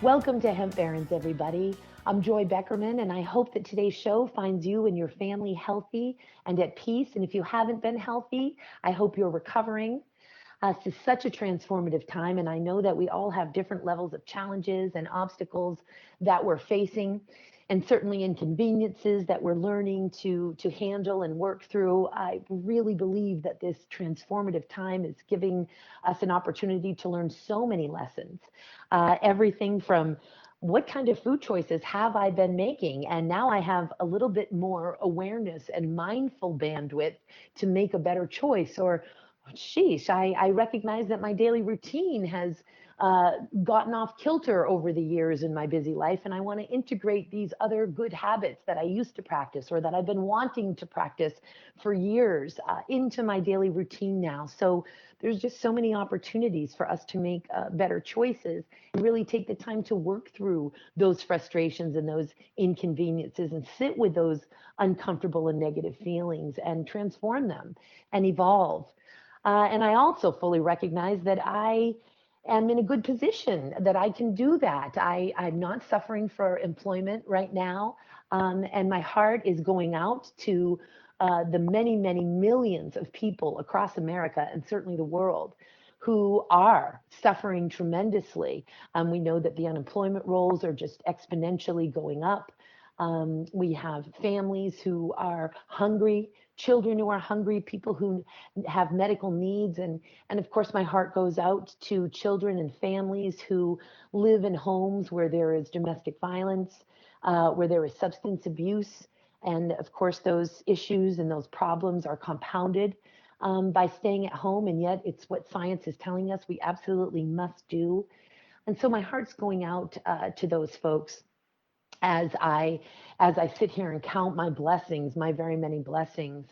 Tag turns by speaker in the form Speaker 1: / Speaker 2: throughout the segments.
Speaker 1: Welcome to Hemp Barons, everybody. I'm Joy Beckerman, and I hope that today's show finds you and your family healthy and at peace. And if you haven't been healthy, I hope you're recovering. This is such a transformative time, and I know that we all have different levels of challenges and obstacles that we're facing, and certainly inconveniences that we're learning to handle and work through. I really believe that this transformative time is giving us an opportunity to learn so many lessons. Everything from what kind of food choices have I been making? And now I have a little bit more awareness and mindful bandwidth to make a better choice. Or, sheesh, I recognize that my daily routine has gotten off kilter over the years in my busy life, and I want to integrate these other good habits that I used to practice or that I've been wanting to practice for years into my daily routine now. So there's just so many opportunities for us to make better choices and really take the time to work through those frustrations and those inconveniences and sit with those uncomfortable and negative feelings and transform them and evolve. And I also fully recognize that I am in a good position, that I can do that. I'm not suffering for employment right now. And my heart is going out to the many, many millions of people across America and certainly the world who are suffering tremendously. We know that the unemployment rolls are just exponentially going up. We have families who are hungry, children who are hungry, people who have medical needs. And of course, my heart goes out to children and families who live in homes where there is domestic violence, where there is substance abuse. And of course, those issues and those problems are compounded by staying at home. And yet it's what science is telling us we absolutely must do. And so my heart's going out to those folks as I sit here and count my blessings, my very many blessings,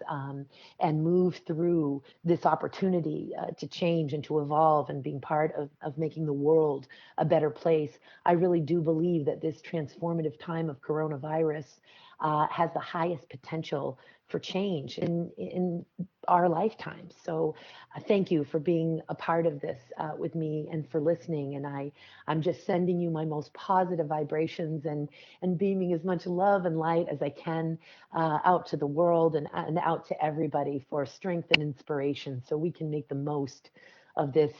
Speaker 1: and move through this opportunity to change and to evolve and being part of making the world a better place. I really do believe that this transformative time of coronavirus has the highest potential for change in our lifetimes. So thank you for being a part of this with me and for listening. And I'm just sending you my most positive vibrations and beaming as much love and light as I can out to the world and out to everybody for strength and inspiration so we can make the most of this,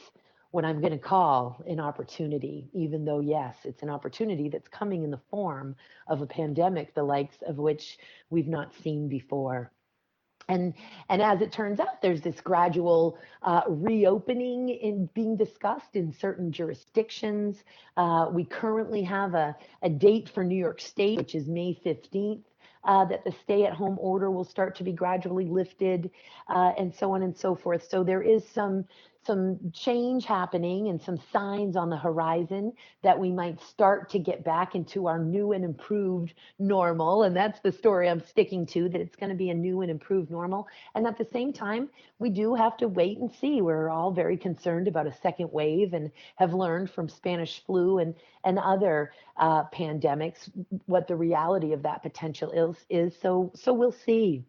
Speaker 1: what I'm going to call an opportunity, even though, yes, it's an opportunity that's coming in the form of a pandemic, the likes of which we've not seen before. And as it turns out, there's this gradual reopening in being discussed in certain jurisdictions. We currently have a date for New York State, which is May 15th. That the stay-at-home order will start to be gradually lifted, and so on and so forth. So there is some change happening and some signs on the horizon that we might start to get back into our new and improved normal. And that's the story I'm sticking to, that it's going to be a new and improved normal. And at the same time, we do have to wait and see. We're all very concerned about a second wave and have learned from Spanish flu and other pandemics what the reality of that potential is. So we'll see.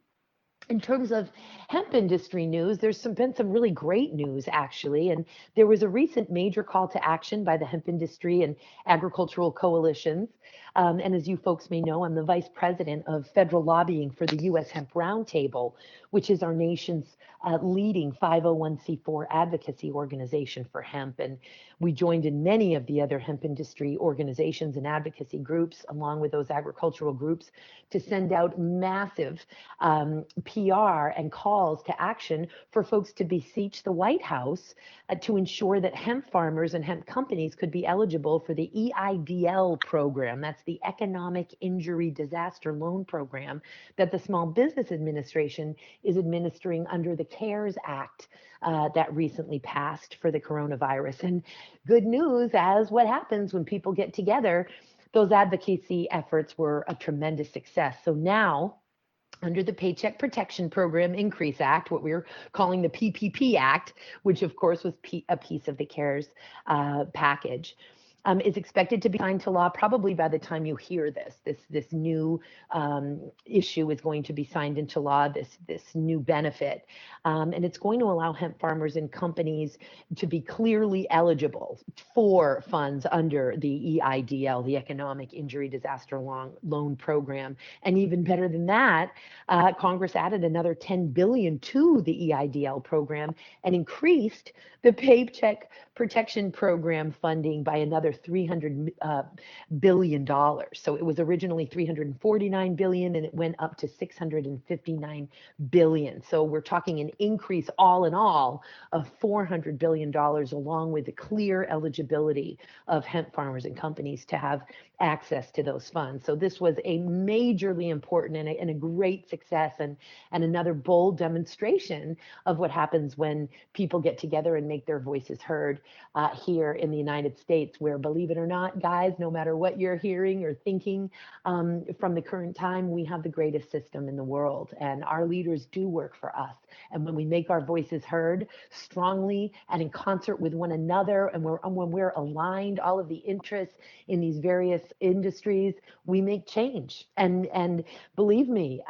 Speaker 1: In terms of hemp industry news, there's been some really great news, actually. And there was a recent major call to action by the hemp industry and agricultural coalitions. And as you folks may know, I'm the vice president of federal lobbying for the U.S. Hemp Roundtable, which is our nation's leading 501c4 advocacy organization for hemp. And we joined in many of the other hemp industry organizations and advocacy groups, along with those agricultural groups, to send out massive PR and calls to action for folks to beseech the White House to ensure that hemp farmers and hemp companies could be eligible for the EIDL program. That's the Economic Injury Disaster Loan Program that the Small Business Administration is administering under the CARES Act that recently passed for the coronavirus. And good news, as what happens when people get together, those advocacy efforts were a tremendous success. So now, under the Paycheck Protection Program Increase Act, what we're calling the PPP Act, which of course was a piece of the CARES package, is expected to be signed to law probably by the time you hear this. This new issue is going to be signed into law, this new benefit. And it's going to allow hemp farmers and companies to be clearly eligible for funds under the EIDL, the Economic Injury Disaster Loan Program. And even better than that, Congress added another $10 billion to the EIDL program and increased the Paycheck Protection Program funding by another $300 billion. So it was originally $349 billion, and it went up to $659 billion. So we're talking an increase all in all of $400 billion, along with the clear eligibility of hemp farmers and companies to have access to those funds. So this was a majorly important and a great success, and another bold demonstration of what happens when people get together and make their voices heard here in the United States, where, believe it or not, guys, no matter what you're hearing or thinking from the current time, we have the greatest system in the world, and our leaders do work for us. And when we make our voices heard strongly and in concert with one another, and when we're aligned, all of the interests in these various industries, we make change. And believe me,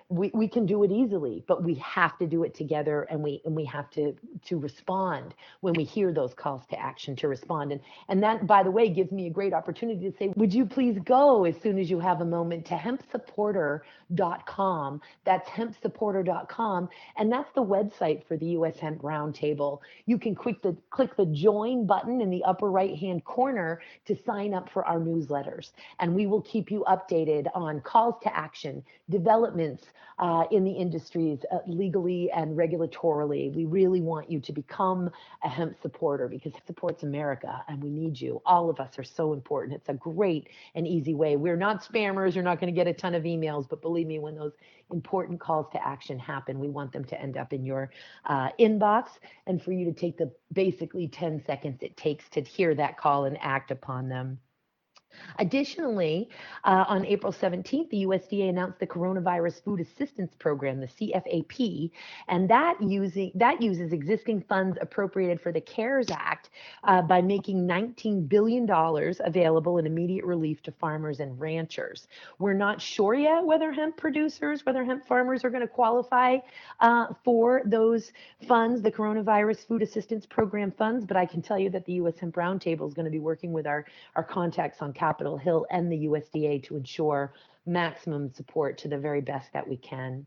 Speaker 1: we can do it easily, but we have to do it together, and we have to respond when we hear those calls to action, to respond. And that, by the way, gives me a great opportunity to say, would you please go as soon as you have a moment to hemp-supporter.com. That's hemp-supporter.com, and that's the website for the U.S. Hemp Roundtable. You can click the join button in the upper right-hand corner to sign up for our newsletters, and we will keep you updated on calls to action, developments in the industries legally and regulatorily. We really want you to become a hemp supporter, because it supports America, and we need you. All of us are so important. It's a great and easy way. We're not spammers. You're not going to get a ton of emails, but believe me, when those important calls to action happen, we want them to end up in your inbox, and for you to take the basically 10 seconds it takes to hear that call and act upon them. Additionally, on April 17th, the USDA announced the Coronavirus Food Assistance Program, the CFAP, and that uses existing funds appropriated for the CARES Act by making $19 billion available in immediate relief to farmers and ranchers. We're not sure yet whether hemp farmers are going to qualify for those funds, the Coronavirus Food Assistance Program funds, but I can tell you that the U.S. Hemp Roundtable is going to be working with our contacts on Capitol Hill and the USDA to ensure maximum support to the very best that we can.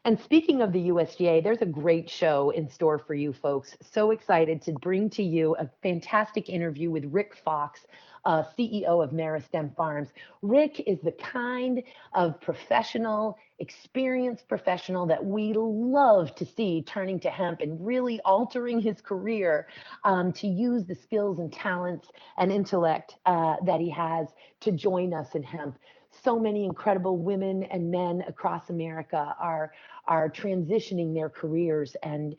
Speaker 1: And speaking of the USDA, there's a great show in store for you folks. So excited to bring to you a fantastic interview with Herrick Fox, CEO of Meristem Farms. Rick is the kind of professional, experienced professional that we love to see turning to hemp and really altering his career to use the skills and talents and intellect that he has to join us in hemp. So many incredible women and men across America are transitioning their careers and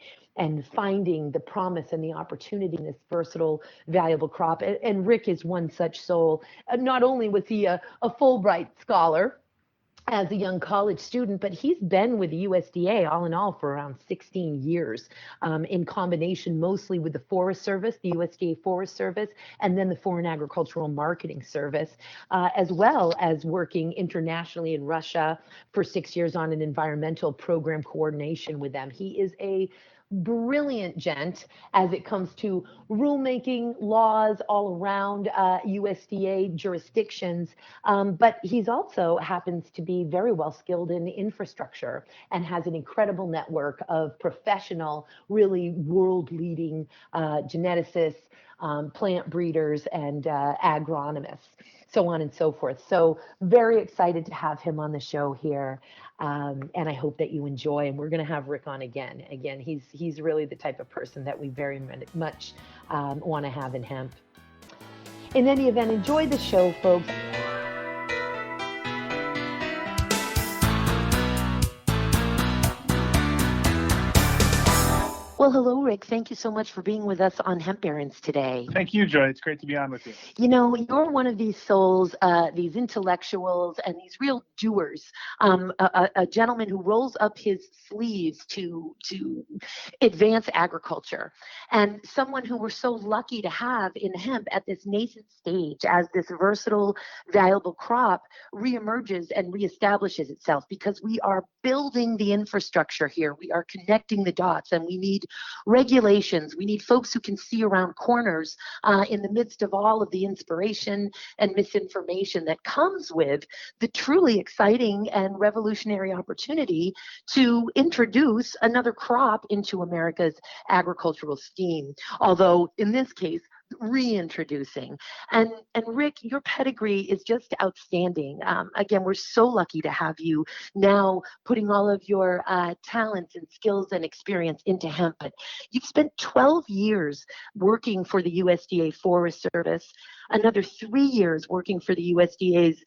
Speaker 1: finding the promise and the opportunity in this versatile, valuable crop. And Rick is one such soul. Not only was he a Fulbright scholar as a young college student, but he's been with the USDA all in all for around 16 years, in combination mostly with the Forest Service, the USDA Forest Service, and then the Foreign Agricultural Marketing Service, as well as working internationally in Russia for 6 years on an environmental program coordination with them. He is a brilliant gent as it comes to rulemaking laws all around USDA jurisdictions, but he's also happens to be very well skilled in infrastructure and has an incredible network of professional, really world-leading geneticists, plant breeders, and agronomists, so on and so forth. So very excited to have him on the show here. And I hope that you enjoy, and we're going to have Rick on again. Again, he's really the type of person that we very much want to have in hemp. In any event, enjoy the show, folks. Well, hello, Rick. Thank you so much for being with us on Hemp Errands today.
Speaker 2: Thank you, Joy. It's great to be on with you.
Speaker 1: You know, you're one of these souls, these intellectuals, and these real doers. A gentleman who rolls up his sleeves to advance agriculture, and someone who we're so lucky to have in hemp at this nascent stage as this versatile, valuable crop reemerges and reestablishes itself, because we are building the infrastructure here. We are connecting the dots, and we need regulations. We need folks who can see around corners in the midst of all of the inspiration and misinformation that comes with the truly exciting and revolutionary opportunity to introduce another crop into America's agricultural scheme. Although in this case, reintroducing. And Rick, your pedigree is just outstanding. Again, we're so lucky to have you now putting all of your talents and skills and experience into hemp. But you've spent 12 years working for the USDA Forest Service, another 3 years working for the USDA's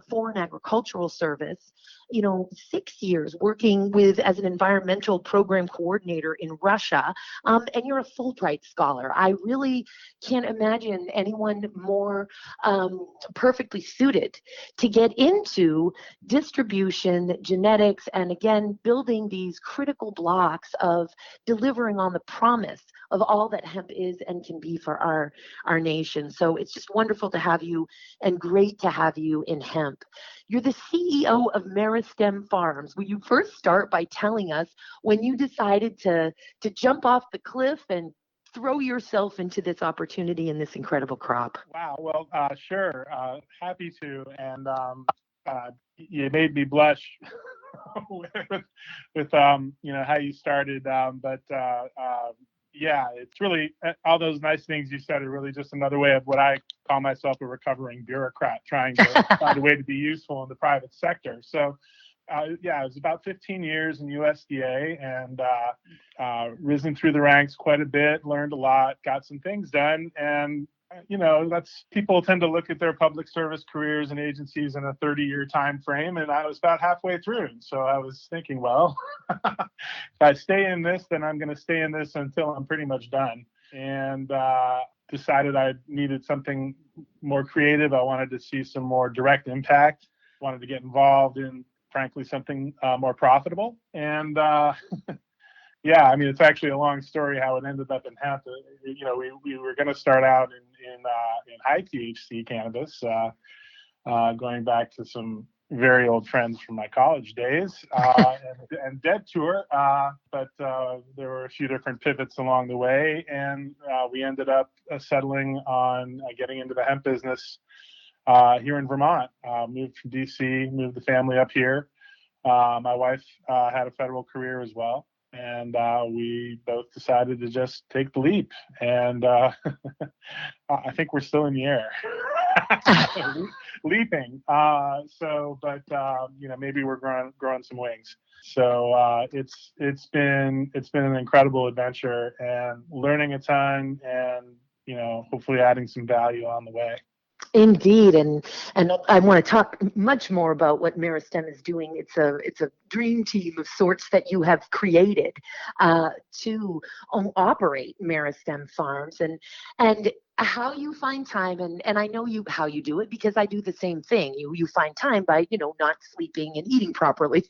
Speaker 1: Foreign Agricultural Service, 6 years working as an environmental program coordinator in Russia, and you're a Fulbright scholar. I really can't imagine anyone more perfectly suited to get into distribution, genetics, and again, building these critical blocks of delivering on the promise of all that hemp is and can be for our nation. So it's just wonderful to have you and great to have you in hemp. You're the CEO of Meristem Farms. Will you first start by telling us when you decided to jump off the cliff and throw yourself into this opportunity and this incredible crop?
Speaker 2: Wow. Well, sure. Happy to. And you made me blush with how you started. Yeah, it's really all those nice things you said are really just another way of what I call myself, a recovering bureaucrat trying to find a way to be useful in the private sector. So, yeah, it was about 15 years in USDA and risen through the ranks quite a bit, learned a lot, got some things done. And, that's people tend to look at their public service careers and agencies in a 30-year time frame. And I was about halfway through. So I was thinking, well, if I stay in this, then I'm going to stay in this until I'm pretty much done. And decided I needed something more creative. I wanted to see some more direct impact, wanted to get involved in, frankly, something more profitable. And yeah, I mean, it's actually a long story how it ended up in hemp. We were going to start out in high THC cannabis, going back to some very old friends from my college days, and Dead Tour. But there were a few different pivots along the way, and we ended up settling on getting into the hemp business here in Vermont. Moved from DC, moved the family up here. My wife had a federal career as well. And we both decided to just take the leap. And I think we're still in the air, leaping. Maybe we're growing some wings. So it's been an incredible adventure and learning a ton, and hopefully adding some value on the way.
Speaker 1: Indeed, and I want to talk much more about what Meristem is doing. It's a dream team of sorts that you have created to operate Meristem Farms, and how you find time, and I know how you do it, because I do the same thing. You find time by not sleeping and eating properly,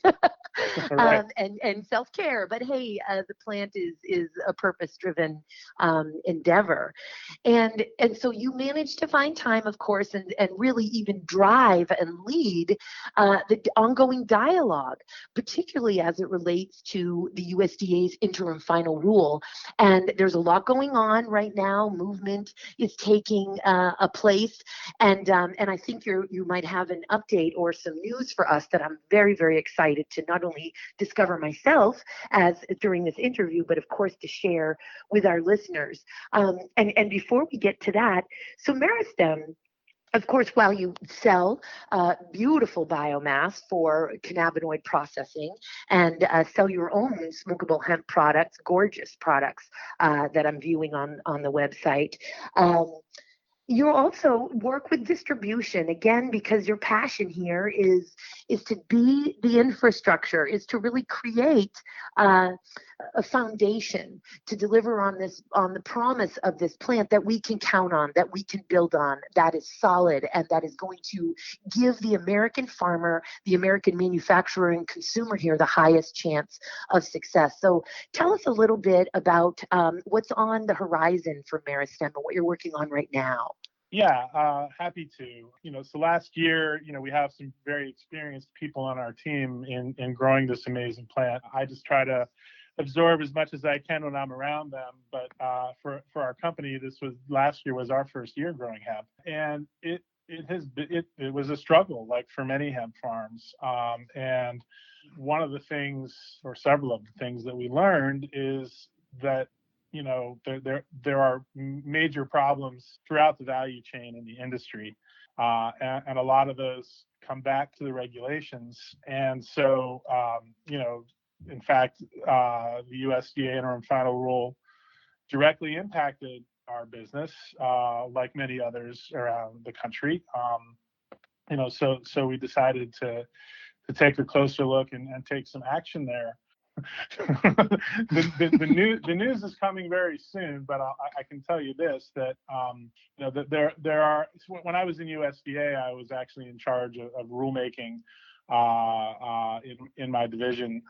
Speaker 2: Right.
Speaker 1: and self-care. But hey, the plant is a purpose-driven endeavor, and so you manage to find time, of course, and really even drive and lead the ongoing dialogue, particularly as it relates to the USDA's interim final rule. And there's a lot going on right now. Movement is taking a place, and I think you might have an update or some news for us that I'm very, very excited to not only discover myself as during this interview, but of course to share with our listeners. And before we get to that, so Meristem, of course, while you sell beautiful biomass for cannabinoid processing and sell your own smokable hemp products, gorgeous products that I'm viewing on the website, You also work with distribution again because your passion here is to be the infrastructure, is to really create uh, a foundation to deliver on the promise of this plant that we can count on, that we can build on, that is solid and that is going to give the American farmer, the American manufacturer and consumer here the highest chance of success. So tell us a little bit about what's on the horizon for Meristem and what you're working on right now.
Speaker 2: Yeah, happy to. So last year, we have some very experienced people on our team in growing this amazing plant. I just try to absorb as much as I can when I'm around them. But for our company, last year was our first year growing hemp, and it was a struggle, like for many hemp farms. And one of the things, or several of the things that we learned, is that there are major problems throughout the value chain in the industry, and a lot of those come back to the regulations. And so, in fact, the USDA interim final rule directly impacted our business, like many others around the country. So we decided to take a closer look and take some action there. The news is coming very soon, but I can tell you this, that that there are. When I was in USDA, I was actually in charge of rulemaking in my division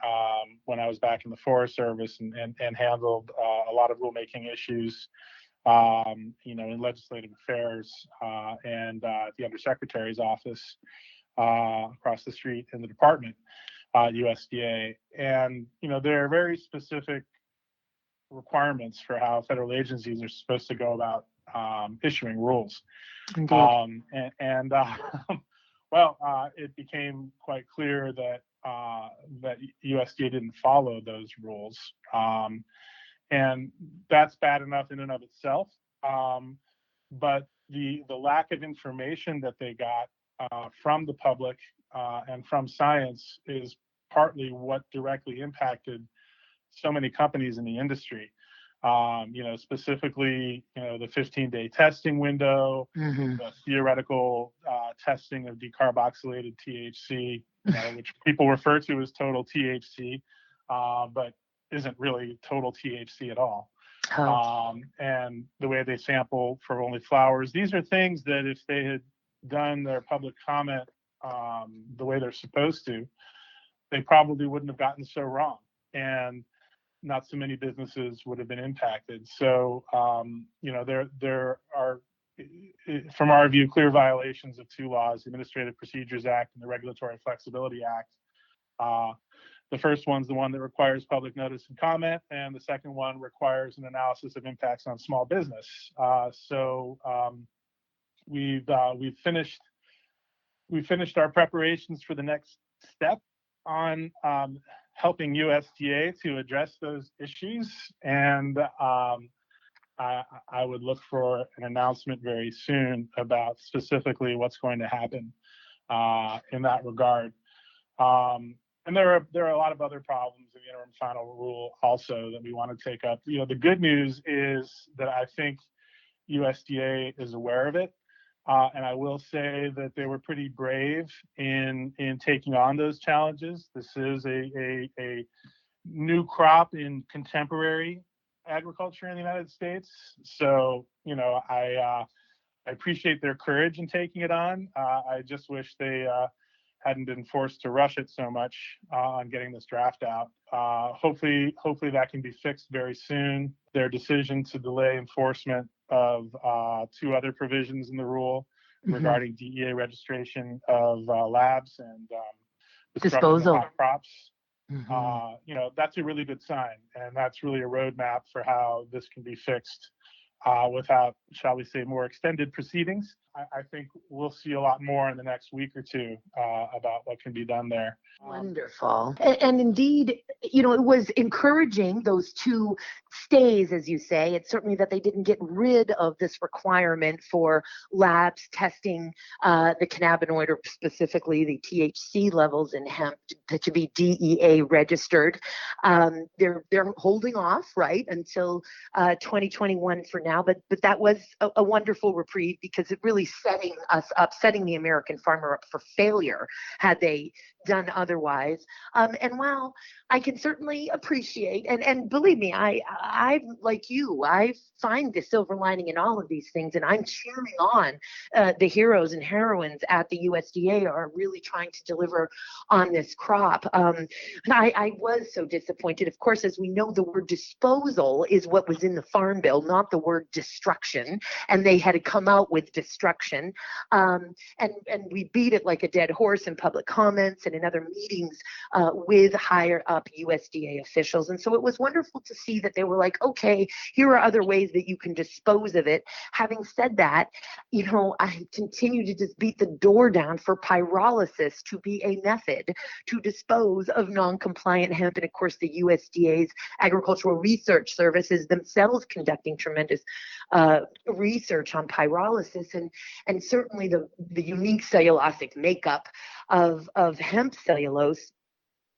Speaker 2: when I was back in the Forest Service, and handled a lot of rulemaking issues, in legislative affairs, and the Undersecretary's office across the street in the department. USDA, and there are very specific requirements for how federal agencies are supposed to go about issuing rules. It became quite clear that USDA didn't follow those rules, and that's bad enough in and of itself. But the lack of information that they got from the public and from science is partly what directly impacted so many companies in the industry. Specifically, the 15-day testing window, the theoretical testing of decarboxylated THC, which people refer to as total THC, but isn't really total THC at all. And the way they sample for only flowers. These are things that if they had done their public comment the way they're supposed to, they probably wouldn't have gotten so wrong, and not so many businesses would have been impacted. So, there are, from our view, clear violations of two laws: the Administrative Procedures Act and the Regulatory Flexibility Act. The first one's the one that requires public notice and comment, and the second one requires an analysis of impacts on small business. We've finished our preparations for the next step on helping USDA to address those issues, and I would look for an announcement very soon about specifically what's going to happen in that regard. And there are a lot of other problems in the interim final rule also that we want to take up. The good news is that I think USDA is aware of it. And I will say that they were pretty brave in taking on those challenges. This is a new crop in contemporary agriculture in the United States. So, I appreciate their courage in taking it on. I just wish they hadn't been forced to rush it so much on getting this draft out. Hopefully that can be fixed very soon. Their decision to delay enforcement of two other provisions in the rule regarding DEA registration of labs and disposal of crops. That's a really good sign, and that's really a roadmap for how this can be fixed without, shall we say, more extended proceedings. I think we'll see a lot more in the next week or two about what can be done there.
Speaker 1: Wonderful. And indeed, it was encouraging, those two stays, as you say. It's certainly that they didn't get rid of this requirement for labs testing the cannabinoid, or specifically the THC levels in hemp to be DEA registered. They're holding off, right, until 2021 for now. now, but that was a wonderful reprieve because it really setting the American farmer up for failure had they done otherwise. And while I can certainly appreciate, and believe me, I like you, I find the silver lining in all of these things, and I'm cheering on the heroes and heroines at the USDA are really trying to deliver on this crop. And I was so disappointed. Of course, as we know, the word disposal is what was in the Farm Bill, not the word destruction, and they had to come out with destruction. And we beat it like a dead horse in public comments and in other meetings with higher up USDA officials. And so it was wonderful to see that they were like, okay, here are other ways that you can dispose of it. Having said that, I continue to just beat the door down for pyrolysis to be a method to dispose of non-compliant hemp. And of course, the USDA's Agricultural Research Service is themselves conducting tremendous research on pyrolysis, and certainly the unique cellulosic makeup of hemp cellulose,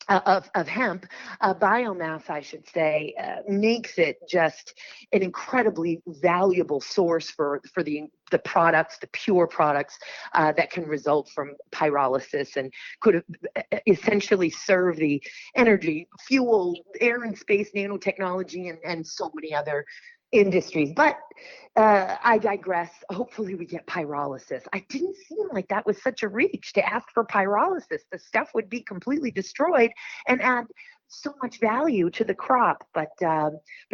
Speaker 1: of hemp biomass, I should say, makes it just an incredibly valuable source for the products, the pure products that can result from pyrolysis and could essentially serve the energy, fuel, air and space, nanotechnology, and so many other industries. But I digress. Hopefully we get pyrolysis. I didn't seem like that was such a reach to ask for pyrolysis. The stuff would be completely destroyed and add so much value to the crop, but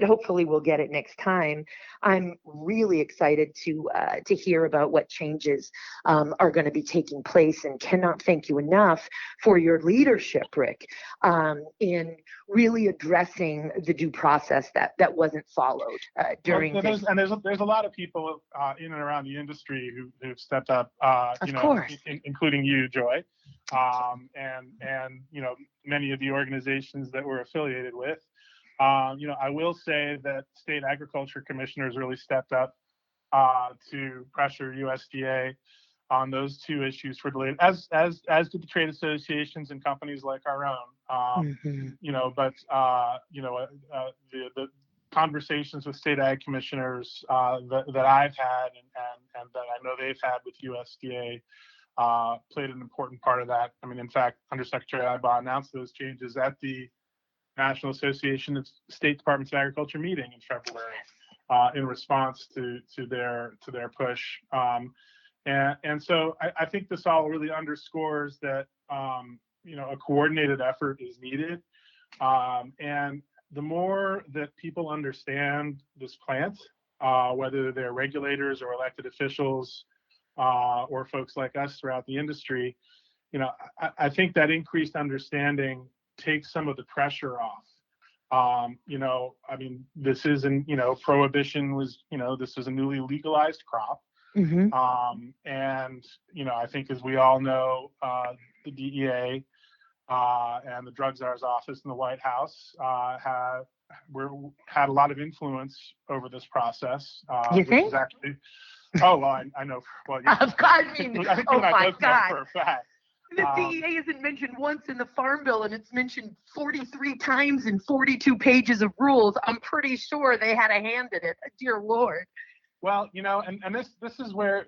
Speaker 1: hopefully we'll get it next time. I'm really excited to hear about what changes are going to be taking place, and cannot thank you enough for your leadership, Rick, in really addressing the due process that wasn't followed during this.
Speaker 2: And there's a lot of people in and around the industry who've stepped up, including you, Joy, and many of the organizations that we're affiliated with. I will say that state agriculture commissioners really stepped up to pressure USDA on those two issues for delay, as did the trade associations and companies like our own. The conversations with state ag commissioners that I've had and that I know they've had with USDA played an important part of that. I mean, in fact, Undersecretary Ibaugh announced those changes at the National Association of State Departments of Agriculture meeting in February in response to their push. And so I think this all really underscores that a coordinated effort is needed. And the more that people understand this plant, whether they're regulators or elected officials, or folks like us throughout the industry, I think that increased understanding takes some of the pressure off. This isn't, prohibition was, this is a newly legalized crop.
Speaker 1: Mm-hmm.
Speaker 2: I think, as we all know, the DEA and the Drug Czar's office in the White House had a lot of influence over this process.
Speaker 1: You think?
Speaker 2: Oh, well, I know. Well, yeah.
Speaker 1: Of course, I think oh my God.
Speaker 2: For a fact.
Speaker 1: The DEA isn't mentioned once in the Farm Bill, and it's mentioned 43 times in 42 pages of rules. I'm pretty sure they had a hand in it. Dear Lord.
Speaker 2: Well, and this is where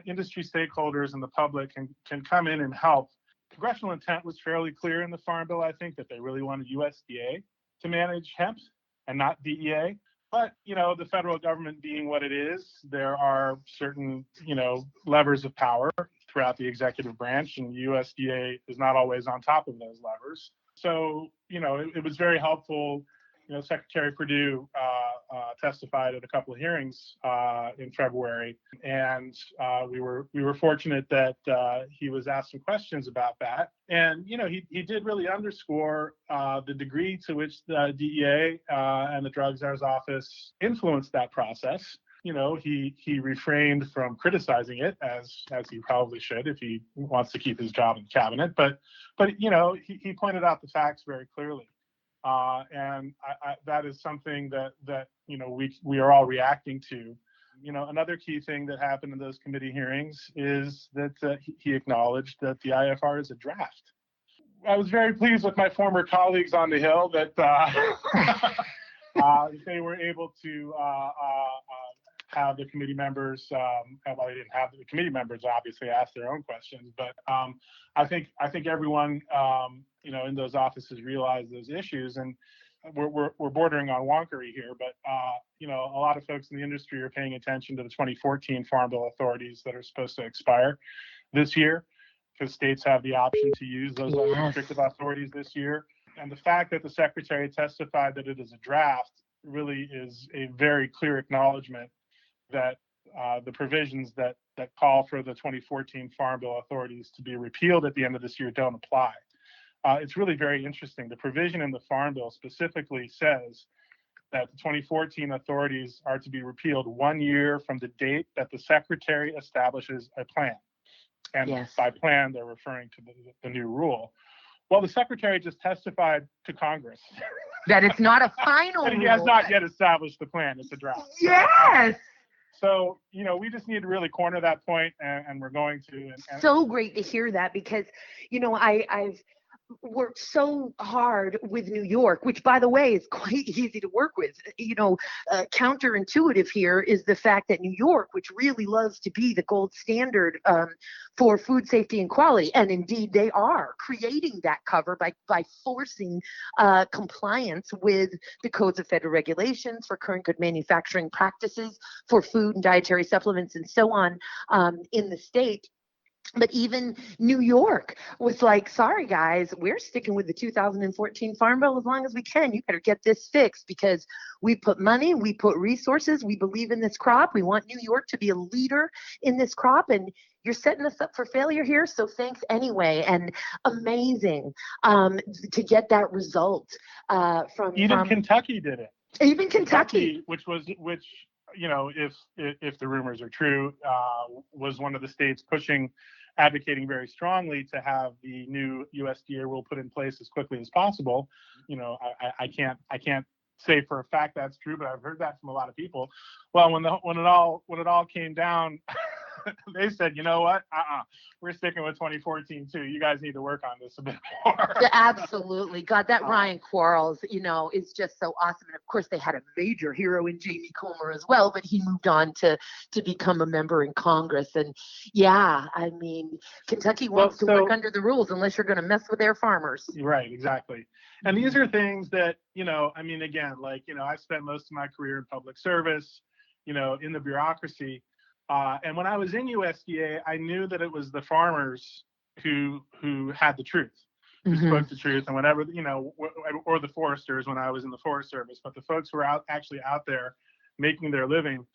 Speaker 2: industry stakeholders and the public can come in and help. Congressional intent was fairly clear in the Farm Bill, I think, that they really wanted USDA to manage hemp and not DEA. But, the federal government being what it is, there are certain, levers of power throughout the executive branch, and USDA is not always on top of those levers. So, it was very helpful. Secretary Perdue testified at a couple of hearings in February, and we were fortunate that he was asked some questions about that. And he did really underscore the degree to which the DEA and the Drug Czar's office influenced that process. He refrained from criticizing it, as he probably should if he wants to keep his job in cabinet. But he pointed out the facts very clearly. And that is something that we are all reacting to. Another key thing that happened in those committee hearings is that he acknowledged that the IFR is a draft. I was very pleased with my former colleagues on the Hill that they were able to have the committee members, well, they didn't have the committee members obviously ask their own questions, but I think everyone, in those offices realized those issues, and we're bordering on wonkery here, but a lot of folks in the industry are paying attention to the 2014 Farm Bill authorities that are supposed to expire this year, because states have the option to use those restrictive authorities this year. And the fact that the secretary testified that it is a draft really is a very clear acknowledgement that the provisions that call for the 2014 Farm Bill authorities to be repealed at the end of this year don't apply. It's really very interesting. The provision in the Farm Bill specifically says that the 2014 authorities are to be repealed 1 year from the date that the secretary establishes a plan. And by plan, they're referring to the new rule. Well, the secretary just testified to Congress
Speaker 1: that it's not a final
Speaker 2: rule. He has not yet established the plan. It's a draft.
Speaker 1: Yes.
Speaker 2: So, we just need to really corner that point, and we're going to.
Speaker 1: So great to hear that, because, I've worked so hard with New York, which, by the way, is quite easy to work with. Counterintuitive here is the fact that New York, which really loves to be the gold standard for food safety and quality, and indeed they are creating that cover by forcing compliance with the codes of federal regulations for current good manufacturing practices for food and dietary supplements and so on in the state. But even New York was like, sorry, guys, we're sticking with the 2014 Farm Bill as long as we can. You better get this fixed, because we put money, we put resources, we believe in this crop. We want New York to be a leader in this crop, and you're setting us up for failure here. So thanks anyway. And amazing to get that result from
Speaker 2: Kentucky did it.
Speaker 1: Even Kentucky,
Speaker 2: which if the rumors are true, was one of the states advocating very strongly to have the new USDA rule put in place as quickly as possible. I can't say for a fact that's true, but I've heard that from a lot of people. Well, when it all came down, they said, you know what? We're sticking with 2014 too. You guys need to work on this a bit more.
Speaker 1: Yeah, absolutely. God, that Ryan Quarles, is just so awesome. And of course, they had a major hero in Jamie Comer as well, but he moved on to become a member in Congress. And yeah, I mean, Kentucky wants to work under the rules unless you're going to mess with their farmers.
Speaker 2: Right, exactly. And these are things that, again, I've spent most of my career in public service, in the bureaucracy. And when I was in USDA, I knew that it was the farmers who had the truth, who spoke the truth, and whatever, or the foresters when I was in the Forest Service. But the folks who are actually out there making their living,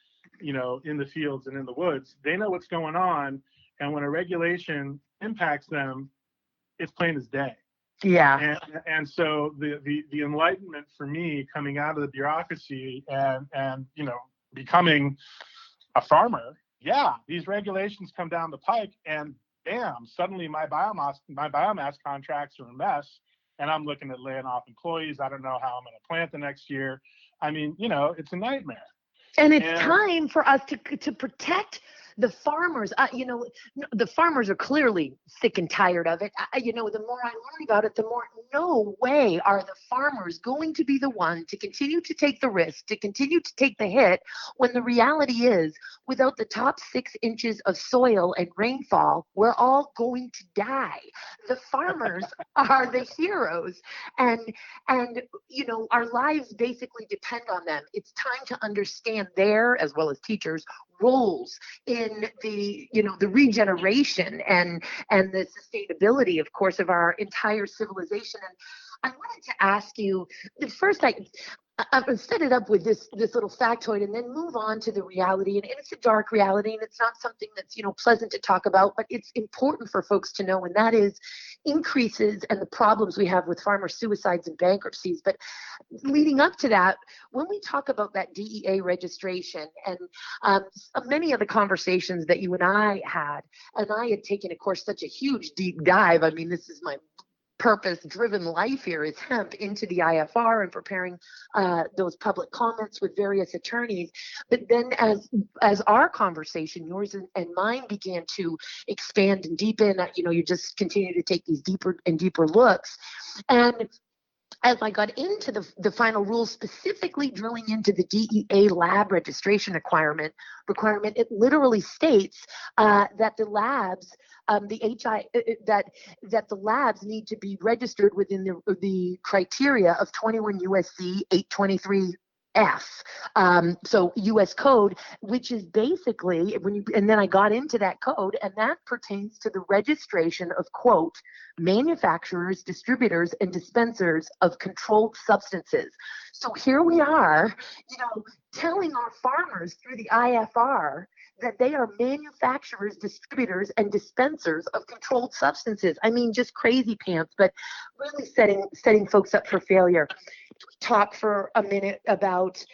Speaker 2: in the fields and in the woods, they know what's going on. And when a regulation impacts them, it's plain as day.
Speaker 1: Yeah.
Speaker 2: And so the enlightenment for me coming out of the bureaucracy and becoming a farmer. Yeah, these regulations come down the pike, and bam, suddenly my biomass contracts are a mess, and I'm looking at laying off employees. I don't know how I'm going to plant the next year. I mean, it's a nightmare.
Speaker 1: And it's time for us to protect the farmers. The farmers are clearly sick and tired of it. The more I learn about it, the more no way are the farmers going to be the one to continue to take the risk, to continue to take the hit, when the reality is, without the top 6 inches of soil and rainfall, we're all going to die. The farmers are the heroes, and our lives basically depend on them. It's time to understand their, as well as teachers, roles in the regeneration and the sustainability, of course, of our entire civilization. And I wanted to ask you, first, I've set it up with this little factoid, and then move on to the reality. And it's a dark reality, and it's not something that's pleasant to talk about, but it's important for folks to know, and that is increases and the problems we have with farmer suicides and bankruptcies. But leading up to that, when we talk about that DEA registration and many of the conversations that you and I had had taken, of course, such a huge deep dive. I mean, this is my purpose-driven life here is hemp into the IFR and preparing those public comments with various attorneys. But then as our conversation, yours and mine, began to expand and deepen, you just continue to take these deeper and deeper looks. And as I got into the final rules, specifically drilling into the DEA lab registration requirement, it literally states that the labs, that the labs need to be registered within the criteria of 21 USC 823. So U.S. code, which is basically and then I got into that code, and that pertains to the registration of, quote, manufacturers, distributors, and dispensers of controlled substances. So here we are, telling our farmers through the IFR that they are manufacturers, distributors, and dispensers of controlled substances. I mean, just crazy pants, but really setting folks up for failure. Talk for a minute about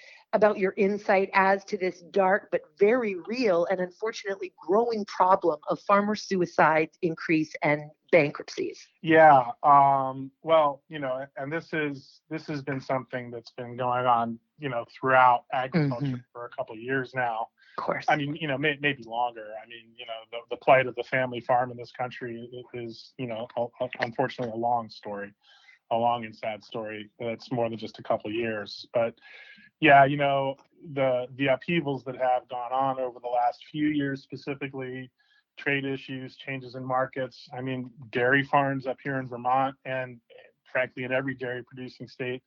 Speaker 1: your insight as to this dark but very real and unfortunately growing problem of farmer suicide increase and bankruptcies.
Speaker 2: Yeah. Well, and this has been something that's been going on, throughout agriculture for a couple of years now.
Speaker 1: Of course.
Speaker 2: I mean, maybe longer. I mean, the plight of the family farm in this country is, unfortunately a long and sad story that's more than just a couple of years. But yeah, the upheavals that have gone on over the last few years, specifically trade issues, changes in markets. I mean, dairy farms up here in Vermont, and frankly in every dairy producing state,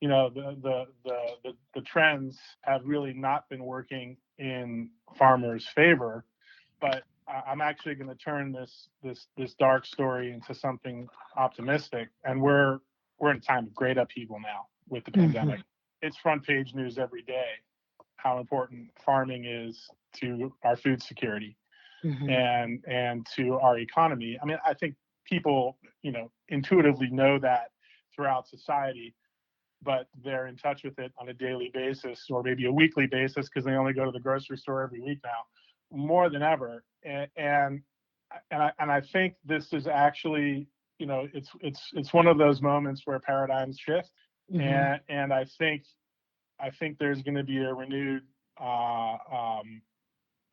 Speaker 2: the trends have really not been working in farmers' favor. But I'm actually going to turn this dark story into something optimistic, and we're in a time of great upheaval now with the pandemic. It's front page news every day how important farming is to our food security and to our economy. I mean, I think people intuitively know that throughout society, but they're in touch with it on a daily basis or maybe a weekly basis because they only go to the grocery store every week now, more than ever. And I think this is actually, it's one of those moments where paradigms shift, and I think there's going to be a renewed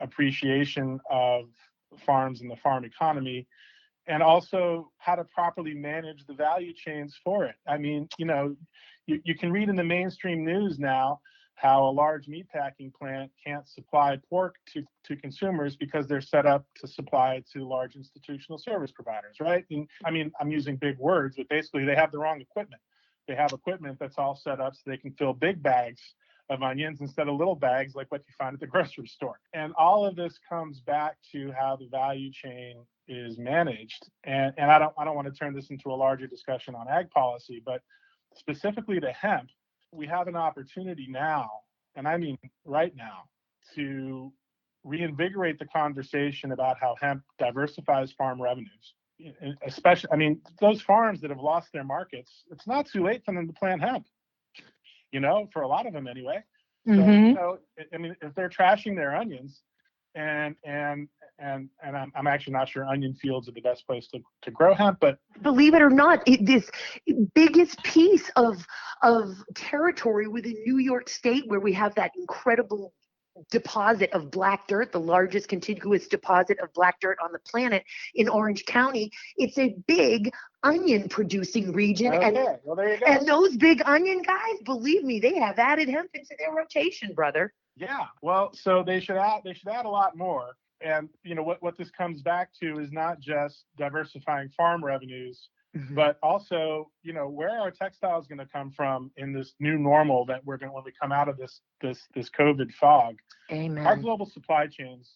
Speaker 2: appreciation of farms and the farm economy, and also how to properly manage the value chains for it. I mean, you can read in the mainstream news now how a large meatpacking plant can't supply pork to consumers because they're set up to supply to large institutional service providers, right? And I mean, I'm using big words, but basically they have the wrong equipment. They have equipment that's all set up so they can fill big bags of onions instead of little bags like what you find at the grocery store. And all of this comes back to how the value chain is managed. And I don't want to turn this into a larger discussion on ag policy, but specifically to hemp, we have an opportunity now, and I mean right now, to reinvigorate the conversation about how hemp diversifies farm revenues. Especially, I mean, those farms that have lost their markets, it's not too late for them to plant hemp, for a lot of them anyway. So, I mean, if they're trashing their onions, and I'm actually not sure onion fields are the best place to grow hemp, but
Speaker 1: believe it or not, this biggest piece of territory within New York State, where we have that incredible deposit of black dirt, the largest contiguous deposit of black dirt on the planet in Orange County. It's a big onion producing region.
Speaker 2: Okay. Well, there you go.
Speaker 1: And those big onion guys, believe me, they have added hemp into their rotation, brother.
Speaker 2: Yeah. Well, so they should add a lot more. And what this comes back to is not just diversifying farm revenues, but also, where are our textiles going to come from in this new normal that when we come out of this COVID fog?
Speaker 1: Amen.
Speaker 2: Our global supply chains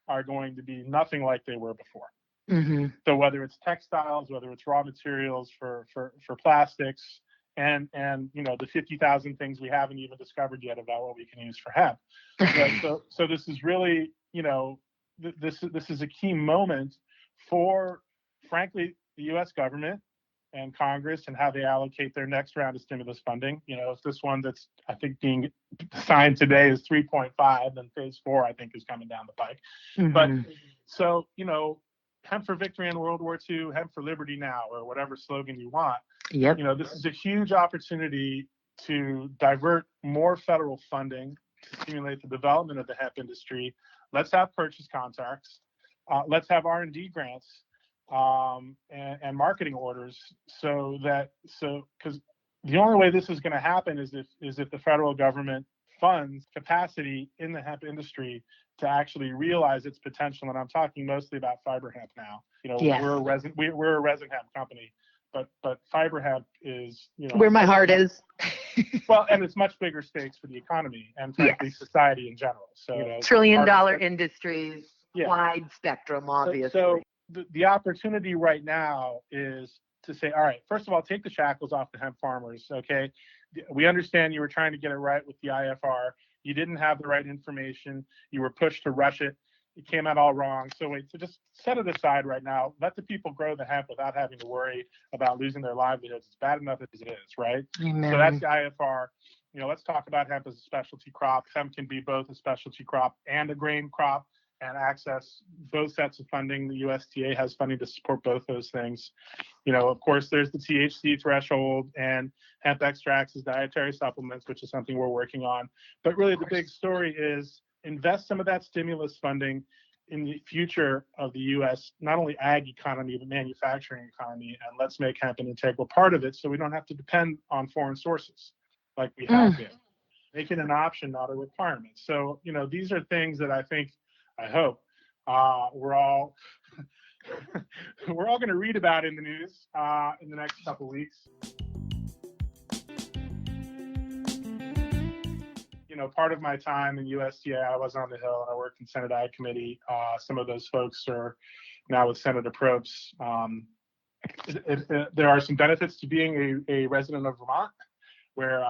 Speaker 2: are going to be nothing like they were before. So whether it's textiles, whether it's raw materials for plastics, and the 50,000 things we haven't even discovered yet about what we can use for hemp. So this is really, this is a key moment for, frankly, the U.S. government and Congress and how they allocate their next round of stimulus funding. If this one that's, I think, being signed today is 3.5, then phase 4, I think, is coming down the pike. But so, hemp for victory in World War II, hemp for liberty now, or whatever slogan you want.
Speaker 1: Yep.
Speaker 2: This is a huge opportunity to divert more federal funding to stimulate the development of the hemp industry. Let's have purchase contracts. Let's have R&D grants and marketing orders, because The only way this is going to happen is if the federal government funds capacity in the hemp industry to actually realize its potential. And I'm talking mostly about fiber hemp now.
Speaker 1: Yes.
Speaker 2: We're a resin hemp company, but fiber hemp is,
Speaker 1: where my heart is.
Speaker 2: Well, and it's much bigger stakes for the economy and frankly society in general. So
Speaker 1: $1 trillion industries, wide spectrum, obviously.
Speaker 2: So the opportunity right now is to say, all right, first of all, take the shackles off the hemp farmers. Okay, we understand you were trying to get it right with the IFR. You didn't have the right information. You were pushed to rush it. It came out all wrong. So just set it aside right now. Let the people grow the hemp without having to worry about losing their livelihoods. It's bad enough as it is, right?
Speaker 1: Amen.
Speaker 2: So that's the IFR. Let's talk about hemp as a specialty crop. Hemp can be both a specialty crop and a grain crop and access both sets of funding. The USDA has funding to support both those things. Of course, there's the THC threshold and hemp extracts as dietary supplements, which is something we're working on. But really the big story is invest some of that stimulus funding in the future of the U.S., not only ag economy, but manufacturing economy, and let's make hemp an integral part of it so we don't have to depend on foreign sources like we have been. Make it an option, not a requirement. So, these are things that I hope we're all going to read about in the news in the next couple of weeks. Part of my time in USDA, I was on the Hill and I worked in Senate Ag Committee. Some of those folks are now with Senator Probst. There are some benefits to being a resident of Vermont, where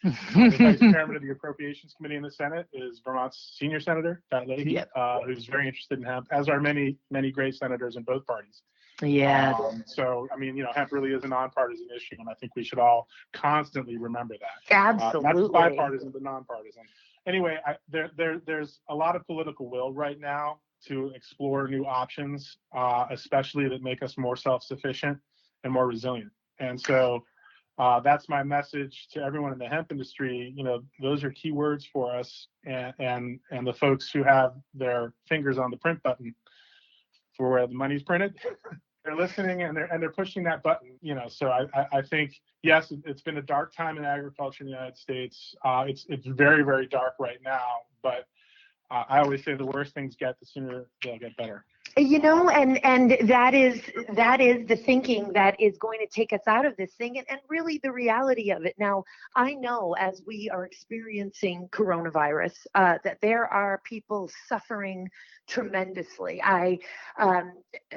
Speaker 2: the vice chairman of the Appropriations Committee in the Senate is Vermont's senior senator, Pat Leahy, who's very interested in hemp, as are many, many great senators in both parties.
Speaker 1: Yes.
Speaker 2: Hemp really is a nonpartisan issue, and I think we should all constantly remember that.
Speaker 1: Absolutely.
Speaker 2: Not just bipartisan, but nonpartisan. Anyway, there's a lot of political will right now to explore new options, especially that make us more self-sufficient and more resilient. And so that's my message to everyone in the hemp industry. Those are key words for us, and the folks who have their fingers on the print button for where the money's printed. They're listening and they're pushing that button. So I think, yes, it's been a dark time in agriculture in the United States. It's very, very dark right now, but I always say the worse things get, the sooner they'll get better.
Speaker 1: And that is the thinking that is going to take us out of this thing, and really the reality of it. Now, I know as we are experiencing coronavirus that there are people suffering tremendously. I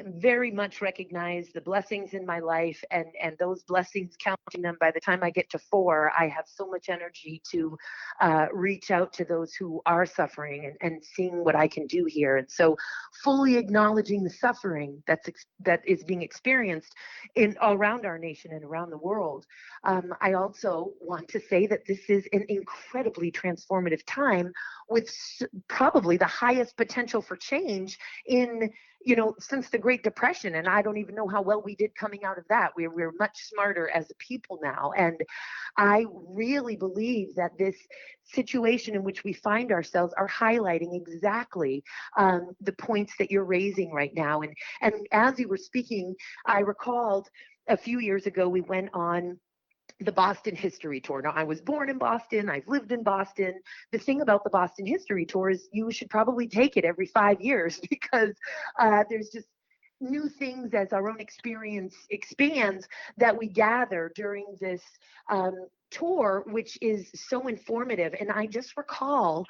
Speaker 1: very much recognize the blessings in my life, and those blessings, counting them, by the time I get to 4, I have so much energy to reach out to those who are suffering and seeing what I can do here. And so fully acknowledging the suffering that is being experienced around our nation and around the world. I also want to say that this is an incredibly transformative time with probably the highest potential for change since the Great Depression. And I don't even know how well we did coming out of that. We're much smarter as a people now. And I really believe that this situation in which we find ourselves are highlighting exactly the points that you're raising right now. And as you were speaking, I recalled a few years ago, we went on the Boston History Tour. Now, I was born in Boston. I've lived in Boston. The thing about the Boston History Tour is you should probably take it every 5 years because there's just new things as our own experience expands that we gather during this tour, which is so informative. And I just recall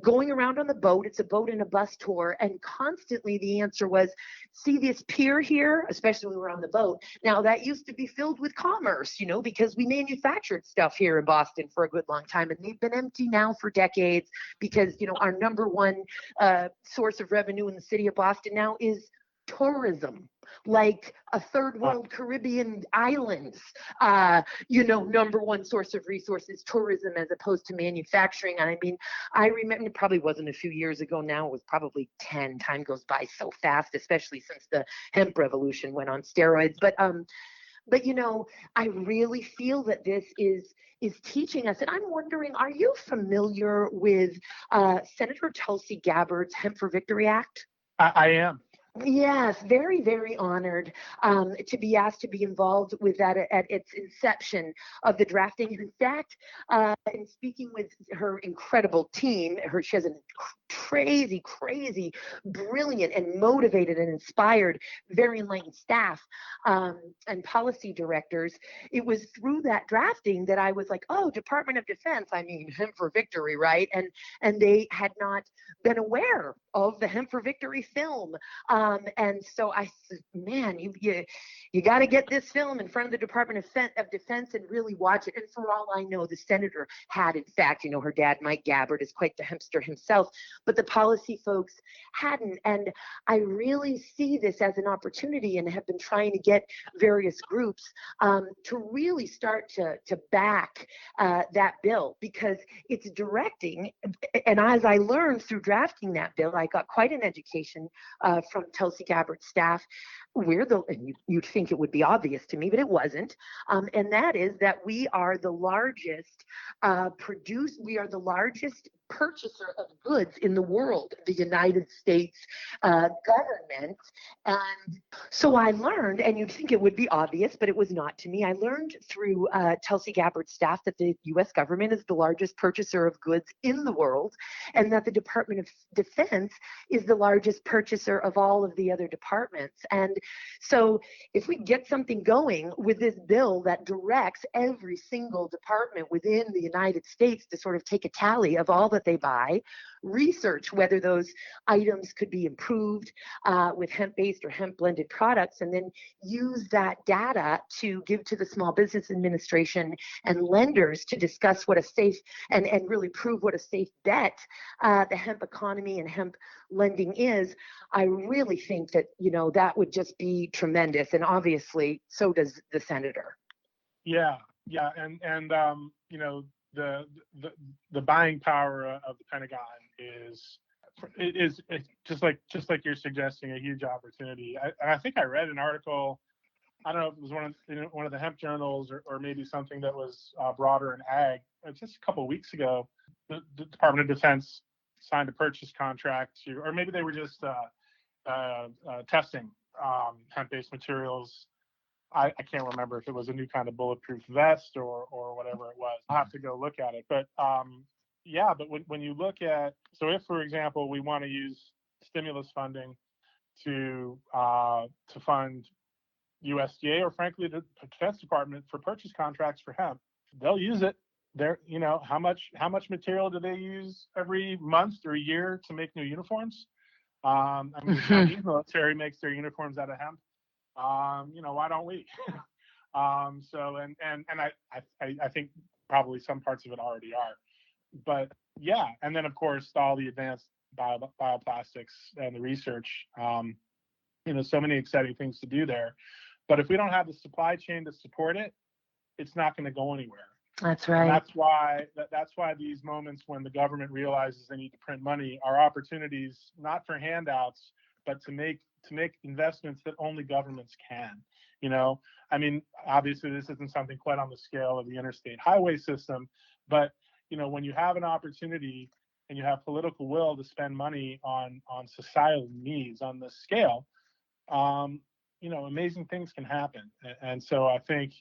Speaker 1: going around on the boat. It's a boat and a bus tour, and constantly the answer was, see this pier here, especially when we were on the boat. Now, that used to be filled with commerce, because we manufactured stuff here in Boston for a good long time, and they've been empty now for decades because, our number one source of revenue in the city of Boston now is tourism, like a third world Caribbean islands, number one source of resources, tourism, as opposed to manufacturing. And I mean, I remember, it probably wasn't a few years ago now, it was probably 10. Time goes by so fast, especially since the hemp revolution went on steroids. But I really feel that this is teaching us. And I'm wondering, are you familiar with Senator Tulsi Gabbard's Hemp for Victory Act?
Speaker 2: I am.
Speaker 1: Yes, very, very honored to be asked to be involved with that at its inception of the drafting. In fact, in speaking with her incredible team, she has a crazy, crazy, brilliant, and motivated and inspired, very enlightened staff and policy directors. It was through that drafting that I was like, oh, Department of Defense, I mean, Hemp for Victory, right? And they had not been aware of the Hemp for Victory film. And so I said, man, you got to get this film in front of the Department of Defense and really watch it. And for all I know, the senator had, in fact, her dad, Mike Gabbard, is quite the hempster himself, but the policy folks hadn't. And I really see this as an opportunity and have been trying to get various groups to really start to back that bill, because it's directing. And as I learned through drafting that bill, I got quite an education from Tulsi Gabbard's staff. And you'd think it would be obvious to me, but it wasn't. And that is that we are the largest purchaser of goods in the world, the United States government. And so I learned, and you'd think it would be obvious, but it was not to me. I learned through Tulsi Gabbard's staff that the U.S. government is the largest purchaser of goods in the world, and that the Department of Defense is the largest purchaser of all of the other departments. And so if we get something going with this bill that directs every single department within the United States to sort of take a tally of all that they buy, research whether those items could be improved with hemp-based or hemp-blended products, and then use that data to give to the Small Business Administration and lenders to discuss what a safe and really prove what a safe bet the hemp economy and hemp lending is. I really think that, that would just be tremendous. And obviously, so does the senator.
Speaker 2: Yeah. And the buying power of the Pentagon is just like you're suggesting, a huge opportunity. I think I read an article, I don't know if it was one of the hemp journals or maybe something that was broader in ag, just a couple of weeks ago. The Department of Defense signed a purchase contract or maybe they were just testing hemp-based materials. I can't remember if it was a new kind of bulletproof vest or whatever it was. I'll have to go look at it. But but when you look at, so if, for example, we want to use stimulus funding to fund USDA or frankly the Defense Department for purchase contracts for hemp, they'll use it. How much material do they use every month or a year to make new uniforms? The Chinese military makes their uniforms out of hemp. Why don't we? I think probably some parts of it already are. But yeah, and then of course all the advanced bioplastics and the research. So many exciting things to do there. But if we don't have the supply chain to support it, it's not going to go anywhere.
Speaker 1: That's right.
Speaker 2: And that's why these moments when the government realizes they need to print money are opportunities not for handouts, but to make investments that only governments can. Obviously this isn't something quite on the scale of the interstate highway system, but when you have an opportunity and you have political will to spend money on societal needs on this scale, amazing things can happen. And so I think,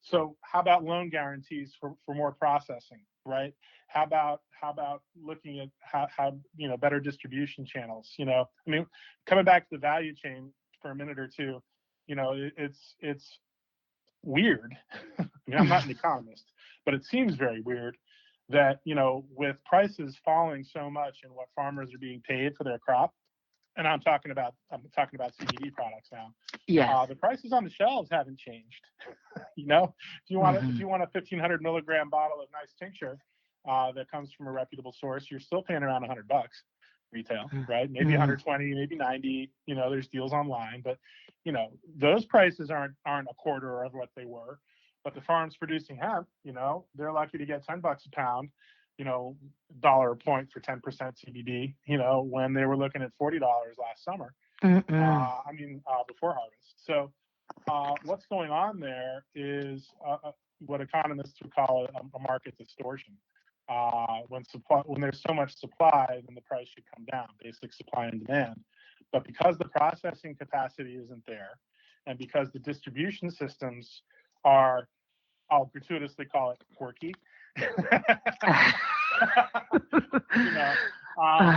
Speaker 2: so how about loan guarantees for more processing, right? How about looking at how better distribution channels? Coming back to the value chain for a minute or two, it's weird. I'm not an economist, but it seems very weird that with prices falling so much and what farmers are being paid for their crop, and I'm talking about CBD products now.
Speaker 1: Yeah.
Speaker 2: The prices on the shelves haven't changed. If you want a 1,500 milligram bottle of nice tincture that comes from a reputable source, you're still paying around $100 retail, right? Maybe 120, maybe 90. There's deals online, but those prices aren't a quarter of what they were. But the farms producing hemp, they're lucky to get $10 a pound. $1 a point for 10% CBD, when they were looking at $40 last summer. Before harvest. So what's going on there is what economists would call a market distortion. When there's so much supply, then the price should come down, basic supply and demand. But because the processing capacity isn't there, and because the distribution systems are, I'll gratuitously call it quirky, because I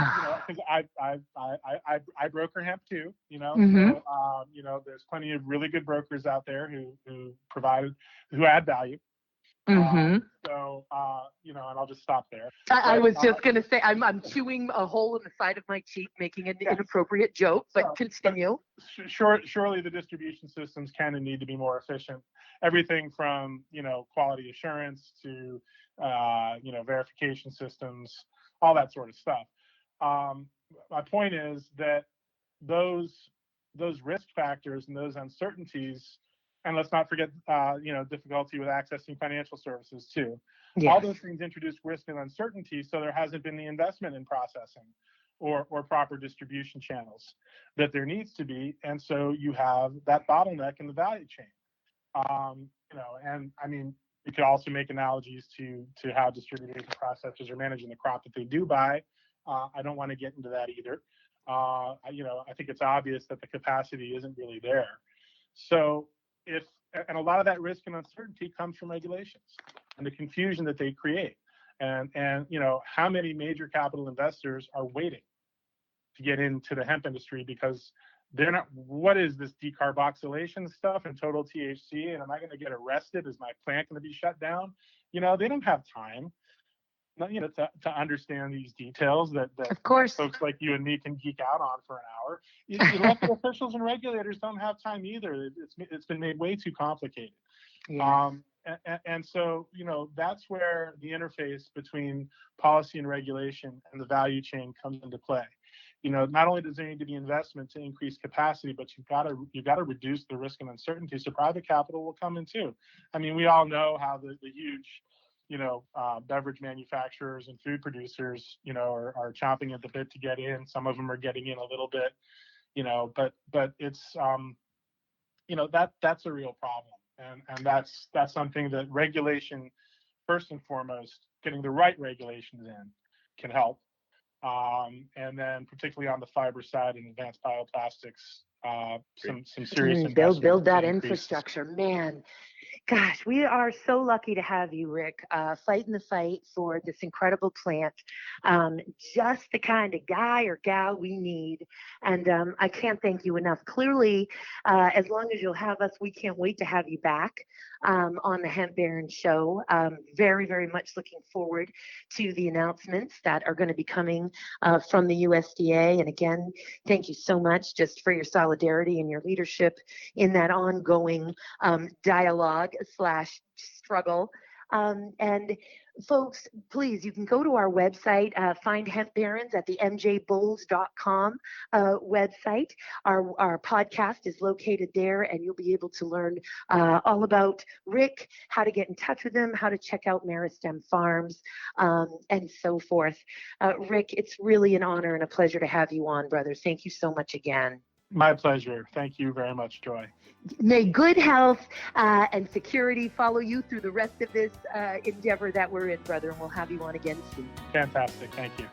Speaker 2: broker hemp too, so, there's plenty of really good brokers out there who add value. So, and I'll just stop there.
Speaker 1: I was just going to say, I'm chewing a hole in the side of my cheek, making an inappropriate joke, but continue.
Speaker 2: Surely the distribution systems can and need to be more efficient. Everything from, quality assurance to, verification systems, all that sort of stuff. My point is that those risk factors and those uncertainties, and let's not forget, difficulty with accessing financial services too. Yes. All those things introduce risk and uncertainty, so there hasn't been the investment in processing or proper distribution channels that there needs to be, and so you have that bottleneck in the value chain. And I mean, you could also make analogies to how distributors and processors are managing the crop that they do buy. I don't want to get into that either. I think it's obvious that the capacity isn't really there. So and a lot of that risk and uncertainty comes from regulations and the confusion that they create. And how many major capital investors are waiting to get into the hemp industry because they're not, what is this decarboxylation stuff and total THC? And am I going to get arrested? Is my plant going to be shut down? They don't have time, to understand these details that of course folks like you and me can geek out on for an hour. Elected officials and regulators don't have time either. It's been made way too complicated. Yeah. And so, that's where the interface between policy and regulation and the value chain comes into play. Not only does there need to be investment to increase capacity, but you've got to reduce the risk and uncertainty so private capital will come in too. I mean, we all know how the huge, beverage manufacturers and food producers, are chomping at the bit to get in. Some of them are getting in a little bit, but it's, that's a real problem. And that's something that regulation, first and foremost, getting the right regulations in can help. And then particularly on the fiber side and advanced bioplastics, some serious
Speaker 1: build that infrastructure, man. Gosh, we are so lucky to have you, Rick, fighting the fight for this incredible plant. Just the kind of guy or gal we need. And I can't thank you enough. Clearly, as long as you'll have us, we can't wait to have you back on the Hemp Baron Show. Very, very much looking forward to the announcements that are going to be coming from the USDA. And again, thank you so much just for your solidarity and your leadership in that ongoing dialogue/struggle. And folks, please, you can go to our website, find Hemp Barons at the MJBulls.com website. Our podcast is located there, and you'll be able to learn all about Rick, how to get in touch with him, how to check out Meristem Farms, and so forth. Rick, it's really an honor and a pleasure to have you on, brother. Thank you so much again.
Speaker 2: My pleasure. Thank you very much, Joy.
Speaker 1: May good health and security follow you through the rest of this endeavor that we're in, brother, and we'll have you on again soon.
Speaker 2: Fantastic. Thank you.